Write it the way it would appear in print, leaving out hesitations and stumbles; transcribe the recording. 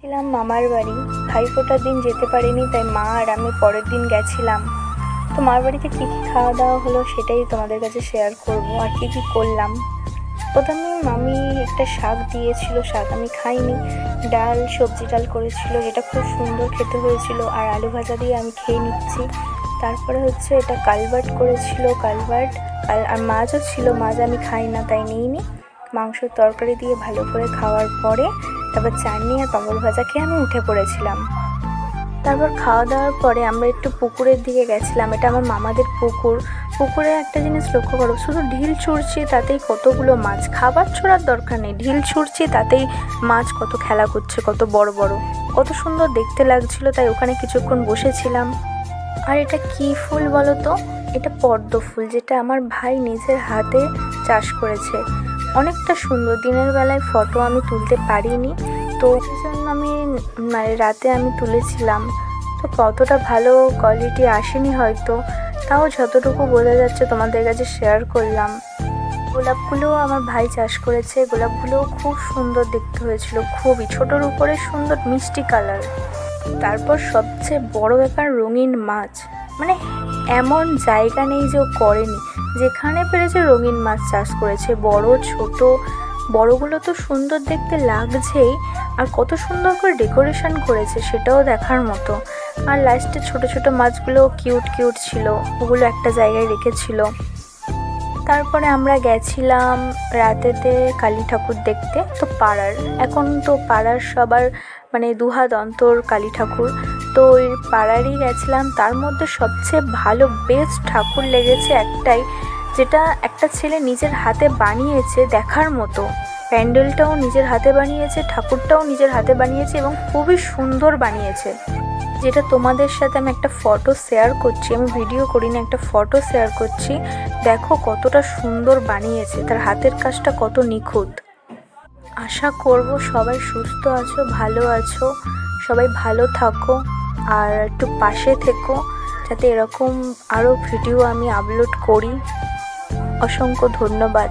ছিলাম মামার বাড়ি। ভাইফোঁটার দিন যেতে পারিনি, তাই মা আর আমি পরের দিন গেছিলাম। তো মার বাড়িতে কী কী খাওয়া দাওয়া হলো সেটাই তোমাদের কাছে শেয়ার করব, আর কী কী করলাম। প্রথমে মামি একটা শাক দিয়েছিল, শাক আমি খাইনি। ডাল, সবজি ডাল করেছিল, যেটা খুব সুন্দর খেতে হয়েছিল, আর আলু ভাজা দিয়ে আমি খেয়ে নিচ্ছি। তারপরে হচ্ছে এটা কালবাট করেছিল, কালবাট। আর মাছও ছিল, মাছ আমি খাই না তাই নিইনি। মাংসের তরকারি দিয়ে ভালো করে খাওয়ার পরে তারপর চাটনি আর পাঁপড় ভাজা খেয়ে আমি উঠে পড়েছিলাম। তারপর খাওয়া দাওয়ার পরে আমরা একটু পুকুরের দিকে গেছিলাম। এটা আমার মামাদের পুকুর। পুকুরে একটা জিনিস লক্ষ্য করো, শুধু ঢিল ছুঁড়ছি তাতেই কতগুলো মাছ। খাবার ছোড়ার দরকার নেই, ঢিল ছুঁড়ছি তাতেই মাছ কত খেলা করছে, কত বড় বড়, কত সুন্দর দেখতে লাগছিল। তাই ওখানে কিছুক্ষণ বসেছিলাম। আর এটা কী ফুল বলো তো? এটা পদ্ম ফুল, যেটা আমার ভাই নিজের হাতে চাষ করেছে। অনেকটা সুন্দর। দিনের বেলায় ফটো আমি তুলতে পারিনি, তো এই জন্য আমি রাতে আমি তুলেছিলাম। তো কতটা ভালো কোয়ালিটি আসেনি হয়তো, তাও যতটুকু বোঝা যাচ্ছে তোমাদের কাছে শেয়ার করলাম। গোলাপগুলোও আমার ভাই চাষ করেছে। গোলাপগুলোও খুব সুন্দর দেখতে হয়েছিল, খুবই ছোটোর উপরে সুন্দর মিষ্টি কালার। তারপর সবচেয়ে বড় ব্যাপার, রঙিন মাছ। মানে এমন জায়গা নেই যে ও করেনি, যেখানে পেরেছে রঙিন মাছ চাষ করেছে। বড় ছোট, বড়গুলো তো সুন্দর দেখতে লাগছেই, আর কত সুন্দর করে ডেকোরেশন করেছে সেটাও দেখার মতো। আর লাস্টে ছোট ছোট মাছগুলো কিউট কিউট ছিল, ওগুলো একটা জায়গায় রেখেছিল। তারপরে আমরা গেছিলাম রাতেতে কালী ঠাকুর দেখতে। তো পাড়ার, এখন তো পাড়ার সবার মানে দুহাত অন্তর কালী ঠাকুর। তো ওই পাড়ারই গেছিলাম। তার মধ্যে সবচেয়ে ভালো বেস্ট ঠাকুর লেগেছে একটাই, যেটা একটা ছেলে নিজের হাতে বানিয়েছে, দেখার মতো। প্যান্ডেলটাও নিজের হাতে বানিয়েছে, ঠাকুরটাও নিজের হাতে বানিয়েছে, এবং খুবই সুন্দর বানিয়েছে। যেটা তোমাদের সাথে আমি একটা ফটো শেয়ার করছি, আমি ভিডিও করি না, একটা ফটো শেয়ার করছি। দেখো কতটা সুন্দর বানিয়েছে, তার হাতের কাজটা কত নিখুঁত। আশা করব সবাই সুস্থ আছো, ভালো আছো, সবাই ভালো থাকো, আর একটু পাশে থেকো যাতে এরকম আরও ভিডিও আমি আপলোড করি। অসংখ্য ধন্যবাদ।